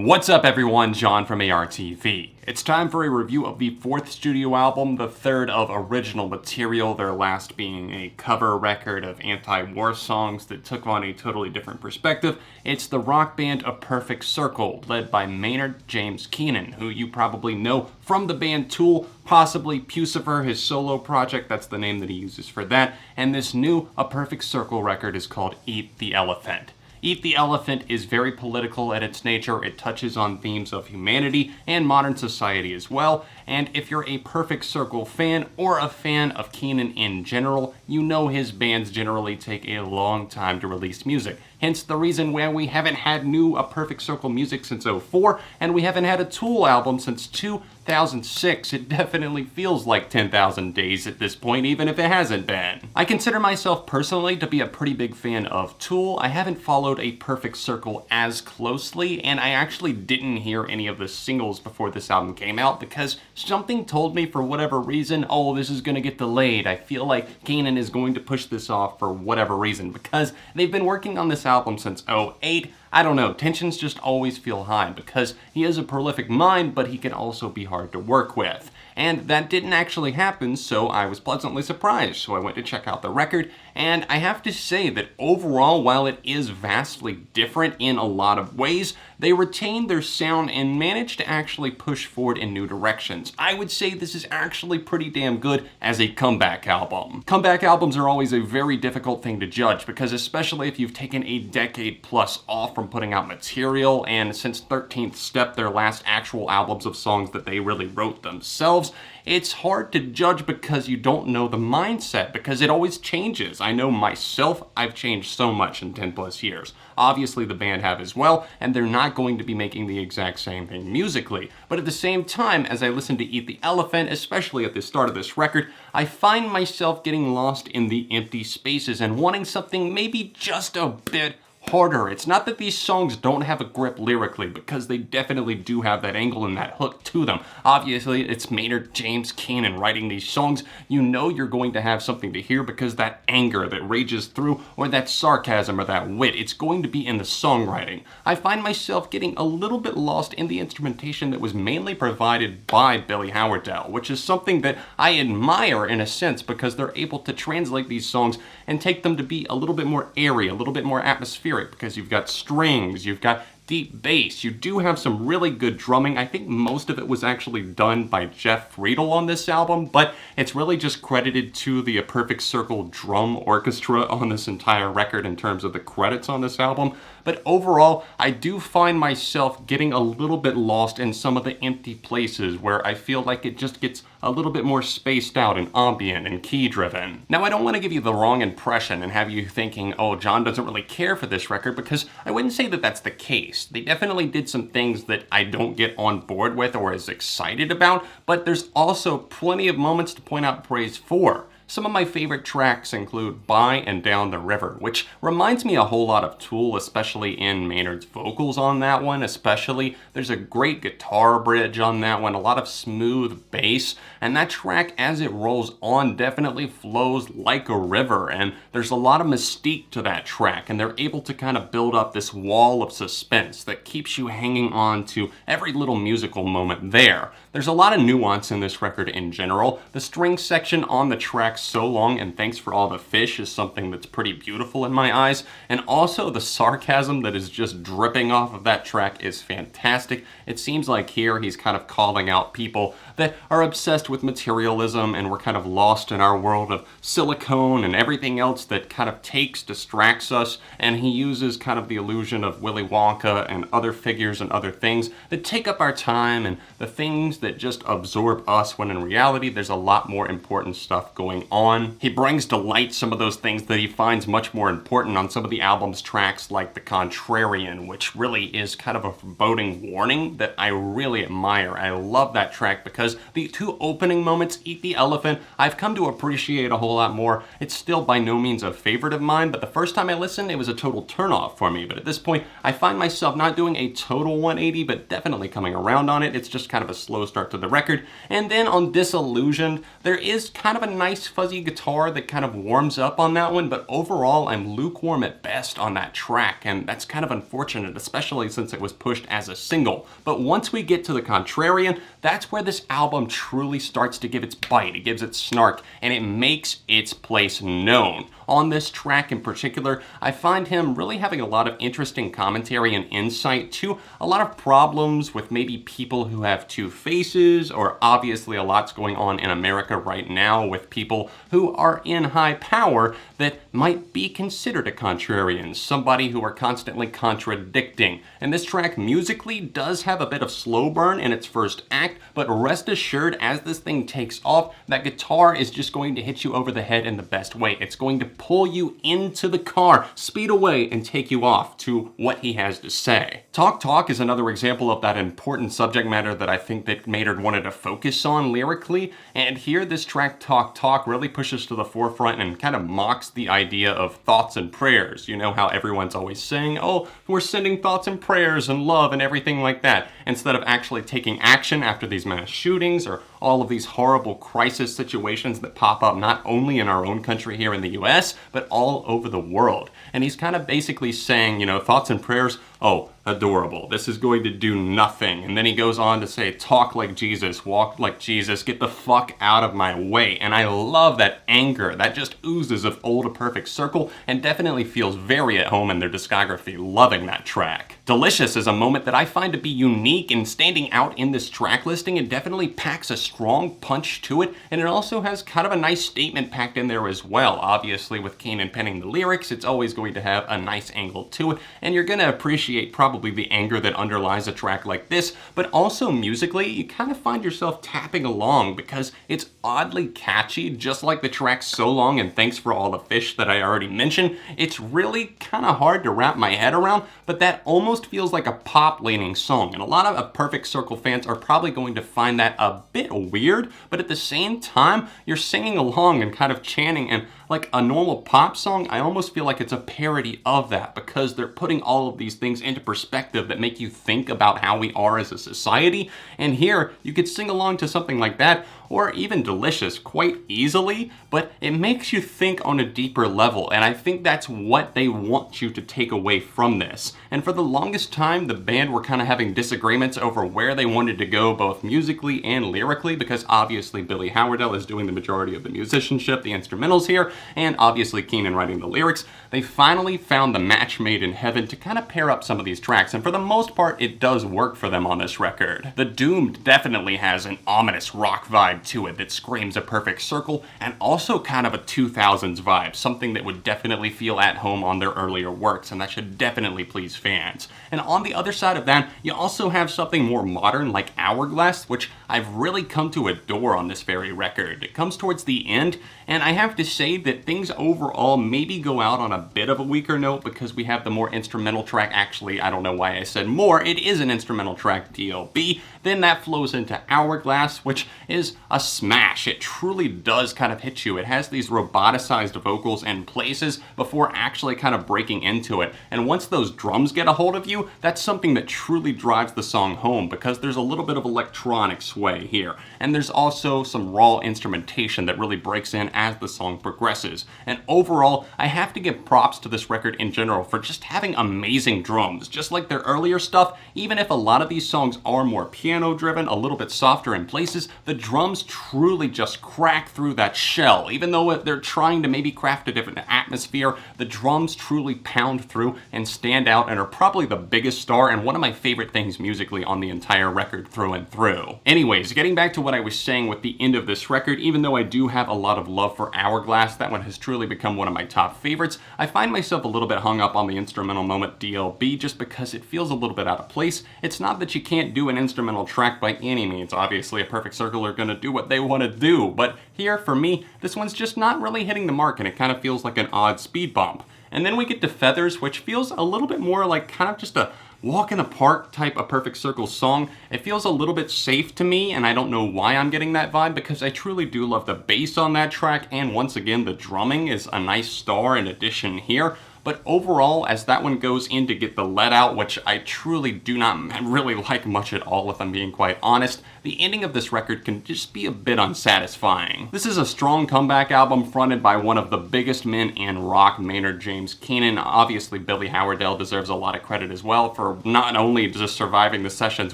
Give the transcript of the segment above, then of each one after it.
What's up everyone, John from ARTV. It's time for a review of the fourth studio album, the third of original material, their last being a cover record of anti-war songs that took on a totally different perspective. It's the rock band A Perfect Circle, led by Maynard James Kennan, who you probably know from the band Tool, possibly Pucifer, his solo project, that's the name that he uses for that, and this new A Perfect Circle record is called Eat the Elephant. Eat the Elephant is very political at its nature. It touches on themes of humanity and modern society as well. And if you're a Perfect Circle fan or a fan of Kennan in general, you know his bands generally take a long time to release music. Hence the reason why we haven't had new A Perfect Circle music since '04, and we haven't had a Tool album since 2006. It definitely feels like 10,000 days at this point, even if it hasn't been. I consider myself personally to be a pretty big fan of Tool. I haven't followed A Perfect Circle as closely, and I actually didn't hear any of the singles before this album came out because something told me for whatever reason, oh, this is gonna get delayed. I feel like Kennan is going to push this off for whatever reason because they've been working on this album since '08. I don't know, tensions just always feel high because he is a prolific mind, but he can also be hard to work with. And that didn't actually happen, so I was pleasantly surprised. So I went to check out the record, and I have to say that overall, while it is vastly different in a lot of ways, they retained their sound and managed to actually push forward in new directions. I would say this is actually pretty damn good as a comeback album. Comeback albums are always a very difficult thing to judge because especially if you've taken a decade plus off from putting out material, and since 13th Step, their last actual albums of songs that they really wrote themselves, it's hard to judge because you don't know the mindset, because it always changes. I know myself, I've changed so much in 10 plus years. Obviously the band have as well, and they're not going to be making the exact same thing musically. But at the same time, as I listen to Eat the Elephant, especially at the start of this record, I find myself getting lost in the empty spaces and wanting something maybe just a bit harder. It's not that these songs don't have a grip lyrically, because they definitely do have that angle and that hook to them. Obviously, it's Maynard James Kennan writing these songs. You know you're going to have something to hear because that anger that rages through, or that sarcasm or that wit, it's going to be in the songwriting. I find myself getting a little bit lost in the instrumentation that was mainly provided by Billy Howardell, which is something that I admire in a sense because they're able to translate these songs and take them to be a little bit more airy, a little bit more atmospheric, because you've got strings, you've got deep bass, you do have some really good drumming. I think most of it was actually done by Jeff Friedel on this album, but it's really just credited to the A Perfect Circle drum orchestra on this entire record in terms of the credits on this album. But overall, I do find myself getting a little bit lost in some of the empty places where I feel like it just gets a little bit more spaced out and ambient and key driven. Now, I don't want to give you the wrong impression and have you thinking, oh, John doesn't really care for this record, because I wouldn't say that that's the case. They definitely did some things that I don't get on board with or as excited about, but there's also plenty of moments to point out praise for. Some of my favorite tracks include By and Down the River, which reminds me a whole lot of Tool, especially in Maynard's vocals on that one, especially. There's a great guitar bridge on that one, a lot of smooth bass, and that track as it rolls on definitely flows like a river, and there's a lot of mystique to that track, and they're able to kind of build up this wall of suspense that keeps you hanging on to every little musical moment there. There's a lot of nuance in this record in general. The string section on the track So Long and Thanks for All the Fish is something that's pretty beautiful in my eyes, and also the sarcasm that is just dripping off of that track is fantastic. It seems like here he's kind of calling out people that are obsessed with materialism and we're kind of lost in our world of silicone and everything else that kind of distracts us, and he uses kind of the illusion of Willy Wonka and other figures and other things that take up our time and the things that just absorb us, when in reality there's a lot more important stuff going on. He brings to light some of those things that he finds much more important on some of the album's tracks, like the Contrarian, which really is kind of a foreboding warning that I really admire. I love that track because the two opening moments, Eat the Elephant, I've come to appreciate a whole lot more. It's still by no means a favorite of mine, but the first time I listened, it was a total turnoff for me. But at this point, I find myself not doing a total 180, but definitely coming around on it. It's just kind of a slow start to the record. And then on Disillusioned, there is kind of a nice fuzzy guitar that kind of warms up on that one, but overall I'm lukewarm at best on that track, and that's kind of unfortunate, especially since it was pushed as a single. But once we get to the Contrarian, that's where this album truly starts to give its bite, it gives its snark, and it makes its place known. On this track in particular, I find him really having a lot of interesting commentary and insight to a lot of problems with maybe people who have two faces, or obviously a lot's going on in America right now with people who are in high power that might be considered a contrarian, somebody who are constantly contradicting. And this track musically does have a bit of slow burn in its first act, but rest assured, as this thing takes off, that guitar is just going to hit you over the head in the best way. It's going to pull you into the car, speed away, and take you off to what he has to say. TalkTalk is another example of that important subject matter that I think that Maynard wanted to focus on lyrically, and here this track TalkTalk really pushes to the forefront and kind of mocks the idea of thoughts and prayers. You know how everyone's always saying, oh, we're sending thoughts and prayers and love and everything like that, instead of actually taking action after these mass shootings or all of these horrible crisis situations that pop up not only in our own country here in the US, but all over the world. And he's kind of basically saying, you know, thoughts and prayers, oh, adorable. This is going to do nothing. And then he goes on to say, talk like Jesus, walk like Jesus, get the fuck out of my way. And I love that anger that just oozes of Old A Perfect Circle and definitely feels very at home in their discography. Loving that track. Delicious is a moment that I find to be unique and standing out in this track listing. It definitely packs a strong punch to it, and it also has kind of a nice statement packed in there as well. Obviously, with Kennan penning the lyrics, it's always going to have a nice angle to it, and you're going to appreciate probably the anger that underlies a track like this, but also musically, you kind of find yourself tapping along because it's oddly catchy, just like the track So Long and Thanks for All the Fish that I already mentioned. It's really kind of hard to wrap my head around, but that almost feels like a pop-leaning song, and a lot of A Perfect Circle fans are probably going to find that a bit weird, but at the same time, you're singing along and kind of chanting, and like a normal pop song, I almost feel like it's a parody of that because they're putting all of these things into perspective that make you think about how we are as a society. And here, you could sing along to something like that, or even Delicious, quite easily, but it makes you think on a deeper level, and I think that's what they want you to take away from this. And for the longest time, the band were kind of having disagreements over where they wanted to go, both musically and lyrically, because obviously Billy Howerdel is doing the majority of the musicianship, the instrumentals here, and obviously Kennan writing the lyrics. They finally found the match made in heaven to kind of pair up some of these tracks, and for the most part, it does work for them on this record. The Doomed definitely has an ominous rock vibe to it that screams A Perfect Circle, and also kind of a 2000s vibe, something that would definitely feel at home on their earlier works, and that should definitely please fans. And on the other side of that, you also have something more modern like Hourglass, which I've really come to adore on this very record. It comes towards the end, and I have to say that things overall maybe go out on a bit of a weaker note because we have the more instrumental track. Actually, I don't know why I said more, it is an instrumental track, DLB. Then that flows into Hourglass, which is a smash. It truly does kind of hit you. It has these roboticized vocals in places before actually kind of breaking into it. And once those drums get a hold of you, that's something that truly drives the song home because there's a little bit of electronic sway here. And there's also some raw instrumentation that really breaks in as the song progresses. And overall, I have to give props to this record in general for just having amazing drums. Just like their earlier stuff, even if a lot of these songs are more piano driven, a little bit softer in places, the drums truly just crack through that shell. Even though they're trying to maybe craft a different atmosphere, the drums truly pound through and stand out and are probably the biggest star and one of my favorite things musically on the entire record through and through. Anyways, getting back to what I was saying with the end of this record, even though I do have a lot of love for Hourglass, that one has truly become one of my top favorites, I find myself a little bit hung up on the instrumental moment DLB just because it feels a little bit out of place. It's not that you can't do an instrumental track by any means. Obviously, A Perfect Circle are gonna do what they want to do, but here, for me, this one's just not really hitting the mark and it kind of feels like an odd speed bump. And then we get to Feathers, which feels a little bit more like kind of just a walk in the park type of Perfect Circle song. It feels a little bit safe to me, and I don't know why I'm getting that vibe because I truly do love the bass on that track, and once again, the drumming is a nice star in addition here. But overall, as that one goes in to get the let out, which I truly do not really like much at all if I'm being quite honest, the ending of this record can just be a bit unsatisfying. This is a strong comeback album fronted by one of the biggest men in rock, Maynard James Kennan. Obviously, Billy Howerdel deserves a lot of credit as well for not only just surviving the sessions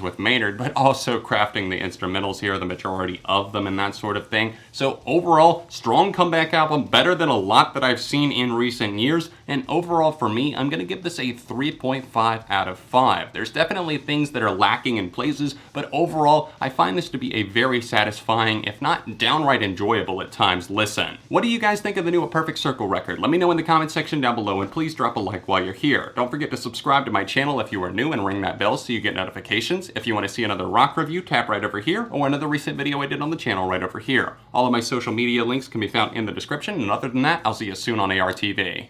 with Maynard, but also crafting the instrumentals here, the majority of them, and that sort of thing. So overall, strong comeback album, better than a lot that I've seen in recent years, and overall for me, I'm gonna give this a 3.5 out of 5. There's definitely things that are lacking in places, but overall, I find this to be a very satisfying, if not downright enjoyable at times, listen. What do you guys think of the new A Perfect Circle record? Let me know in the comment section down below, and please drop a like while you're here. Don't forget to subscribe to my channel if you are new and ring that bell so you get notifications. If you want to see another rock review, tap right over here, or another recent video I did on the channel right over here. All of my social media links can be found in the description, and other than that, I'll see you soon on ARTV.